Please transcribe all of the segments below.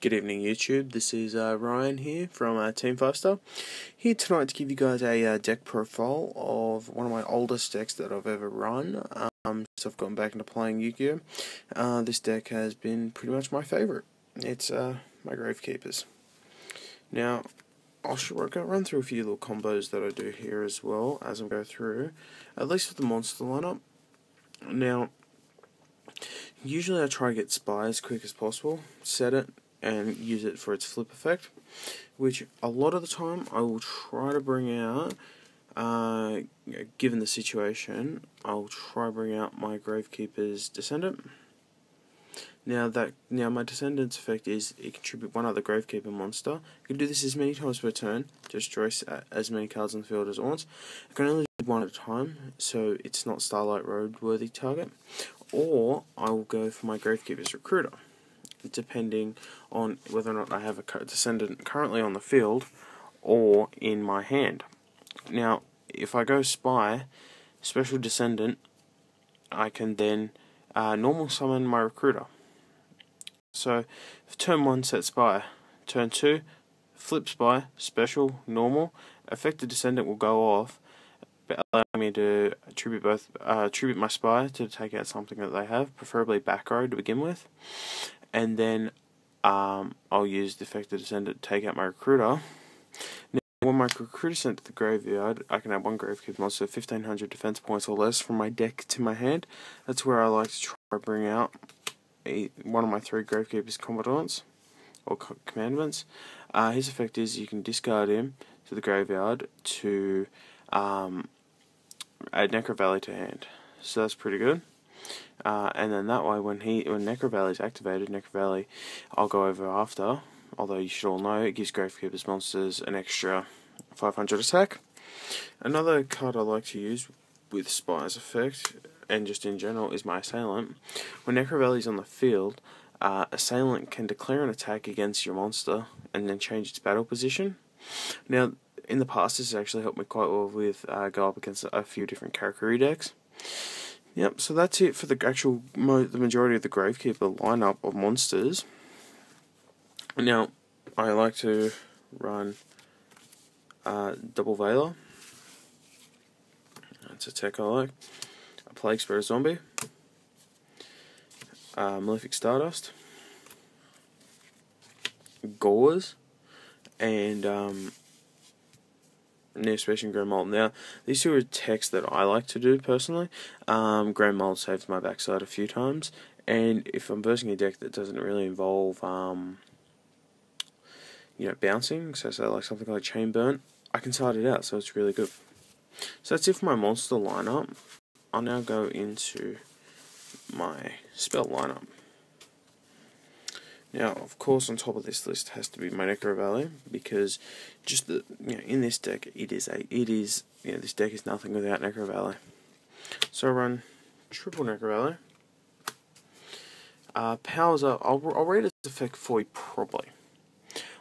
Good evening YouTube, this is Ryan here from Team 5 Star. Here tonight to give you guys a deck profile of one of my oldest decks that I've ever run since I've gotten back into playing Yu-Gi-Oh! This deck has been pretty much my favourite. It's my Gravekeepers. Now, I'll run through a few little combos that I do here as well as I go through, at least with the monster lineup. Now, usually I try to get Spy as quick as possible, set it, and use it for its flip effect, which a lot of the time I will try to bring out, given the situation, I'll try to bring out my Gravekeeper's Descendant. Now my Descendant's effect is it can tribute one other Gravekeeper monster. You can do this as many times per turn, to destroy as many cards on the field as it wants. I can only do one at a time, so it's not Starlight Road worthy target. Or I will go for my Gravekeeper's Recruiter, depending on whether or not I have a Descendant currently on the field or in my hand. Now, if I go Spy, Special Descendant, I can then normal summon my Recruiter. So, for turn 1, set Spy. Turn 2, flip Spy, Special, Normal. Affected Descendant will go off, allowing me to tribute my Spy to take out something that they have, preferably back row to begin with. And then I'll use the Affected Descendant to take out my Recruiter. Now, when my Recruiter is sent to the graveyard, I can add one Gravekeeper monster, 1500 defense points or less from my deck to my hand. That's where I like to try to bring out one of my 3 Gravekeeper's Commandants, or Commandments. His effect is you can discard him to the graveyard to add Necro Valley to hand. So that's pretty good. And then that way, when Necro Valley is activated, Necro Valley I'll go over after, although you should all know it gives Gravekeeper's monsters an extra 500 attack. Another card I like to use with Spy's effect, and just in general, is my Assailant. When Necro Valley is on the field, Assailant can declare an attack against your monster and then change its battle position. Now, in the past, this has actually helped me quite well with go up against a few different Karakuri decks. Yep, so that's it for the majority of the Gravekeeper lineup of monsters. Now, I like to run Double Veiler. That's a tech I like. A Plague Spirit Zombie. Malefic Stardust. Gauze. And Neospecial and Grand Mold. Now, these two are techs that I like to do personally. Grand Mold saves my backside a few times, and if I'm versing a deck that doesn't really involve, bouncing, so say like something like Chain Burnt, I can side it out, so it's really good. So that's it for my monster lineup. I'll now go into my spell lineup. Now, of course, on top of this list has to be my Necro Valley, because just in this deck, this deck is nothing without Necro Valley. So I run triple Necro Valley. Powers up. I'll read its effect for you properly.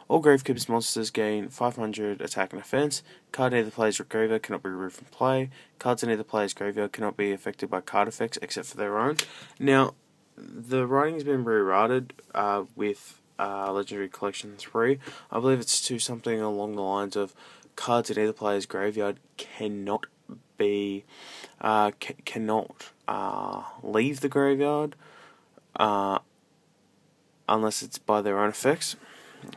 All Gravekeeper's monsters gain 500 attack and defense. Card in either player's graveyard cannot be removed from play. Cards in either player's graveyard cannot be affected by card effects except for their own. Now, the writing has been rerouted with Legendary Collection 3. I believe it's to something along the lines of cards in either player's graveyard cannot be leave the graveyard unless it's by their own effects.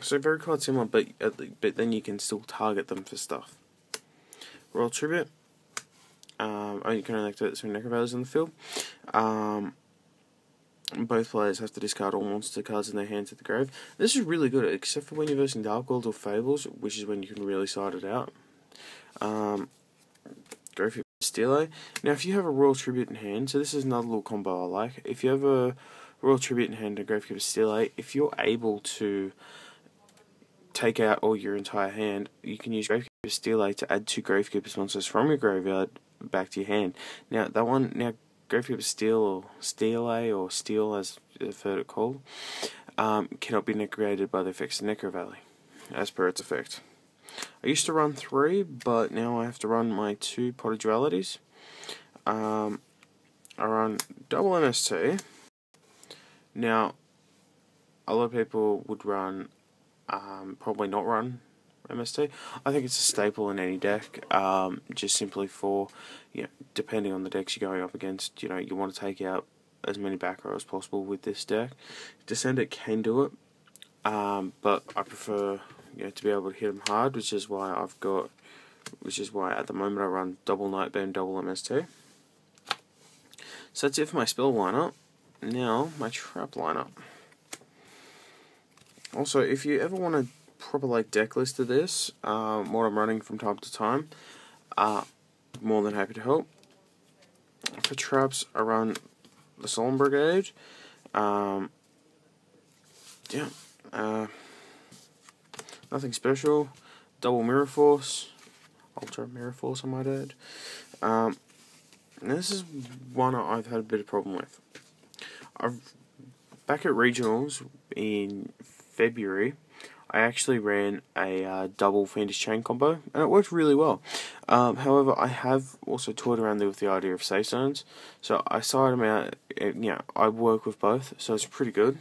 So very quite similar, but then you can still target them for stuff. Royal Tribute. You can only activate this when Necro Valley is in the field. Both players have to discard all monster cards in their hand to the grave. This is really good, except for when you're versing Dark World or Fables, which is when you can really side it out. Gravekeeper Stele. Now, if you have a Royal Tribute in hand, so this is another little combo I like. If you have a Royal Tribute in hand and Gravekeeper Stele, if you're able to take out all your entire hand, you can use Gravekeeper Stele to add 2 Gravekeeper's monsters from your graveyard back to your hand. Now, Gravekeeper Stele or Steel, as I've heard it called, cannot be negated by the effects of Necro Valley, as per its effect. I used to run 3, but now I have to run my 2 Pot of Dualities. I run double MST. Now, a lot of people would run, probably not run MST. I think it's a staple in any deck, just simply for, depending on the decks you're going up against, you want to take out as many back row as possible with this deck. Descendant can do it, but I prefer, to be able to hit them hard, which is why at the moment I run double Nightbane, double MST. So that's it for my spell lineup. Now, my trap lineup. Also, if you ever want a proper deck list of this, what I'm running from time to time, more than happy to help. For traps, I run the Solemn Brigade. Nothing special. Double Mirror Force, Ultra Mirror Force, I might add. This is one I've had a bit of problem with. Back at regionals in February, I actually ran a double Fiendish Chain combo, and it worked really well. However, I have also toyed around there with the idea of safe zones, so I side them out. I work with both, so it's pretty good.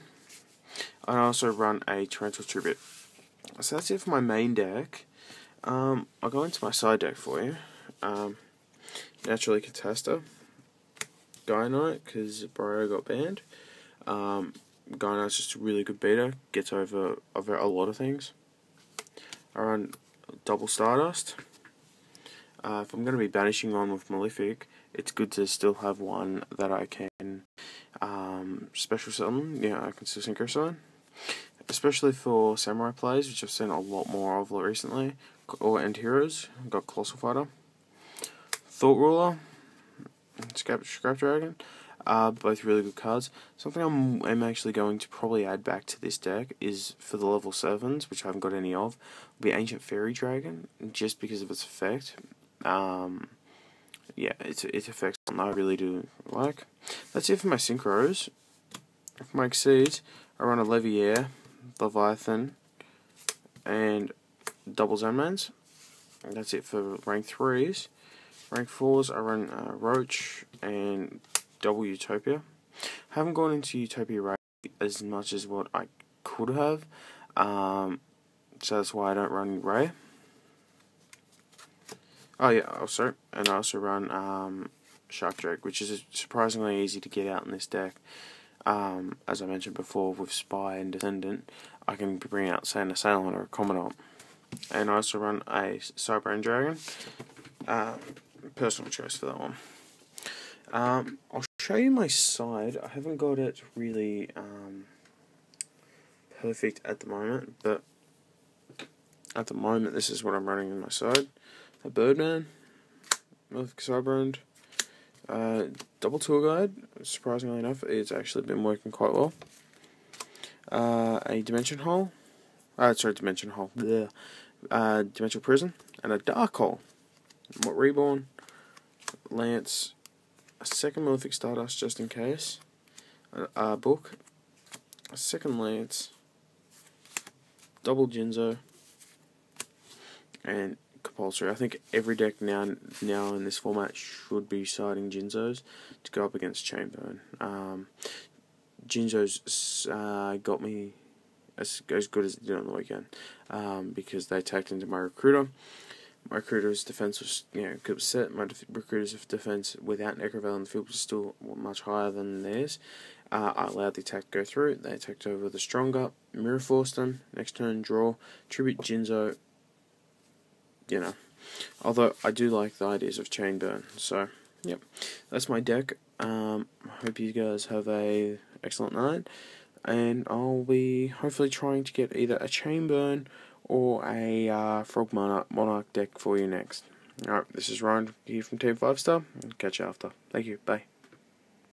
I also run a Torrential Tribute. So that's it for my main deck. I'll go into my side deck for you. Naturally, Catasta, Gaia Knight, because Brio got banned. Gaia Knight's just a really good beater, gets over a lot of things. I run double Stardust. If I'm going to be banishing one with Malefic, it's good to still have one that I can special summon. I can still Synchro Summon. Especially for Samurai plays, which I've seen a lot more of recently, or Heroes. I've got Colossal Fighter, Thought Ruler, Scrap Dragon, both really good cards. Something I'm actually going to probably add back to this deck is for the level 7s, which I haven't got any of, will be Ancient Fairy Dragon, just because of its effect. Its effects I really do like. That's it for my Synchros. For my Exceeds, I run a Leviair, Leviathan, and double Zenmans. That's it for rank 3s. Rank 4s, I run Roach and double Utopia. I haven't gone into Utopia Ray as much as what I could have, so that's why I don't run Ray. And I also run Shark Drake, which is surprisingly easy to get out in this deck. As I mentioned before, with Spy and Descendant, I can bring out, say, an Assailant or a Commandant. And I also run a Cybrain Dragon. Personal choice for that one. I'll show you my side. I haven't got it really perfect at the moment, but at the moment this is what I'm running in my side. A Birdman, with Cybrain, double Tour Guide. Surprisingly enough, it's actually been working quite well. A Dimension Hole. Dimension Hole. Dimensional Prison, and a Dark Hole. Reborn, Lance, a second Malefic Stardust just in case, a book, a second Lance, double Jinzo, and compulsory. I think every deck now in this format should be siding Jinzos to go up against Chainburn. Jinzo's got me as good as it did on the weekend, because they attacked into my Recruiter. My Recruiter's defense was, good set. My Recruiter's defense without Necroveil in the field was still much higher than theirs. I allowed the attack to go through. They attacked over the stronger, Mirror Forced them. Next turn, draw, Tribute Jinzo. Although I do like the ideas of Chain Burn. So, yep, that's my deck. Hope you guys have a excellent night, and I'll be hopefully trying to get either a Chain Burn or a Frog Monarch deck for you next. Alright, this is Ryan here from Team 5 Star. Catch you after. Thank you. Bye.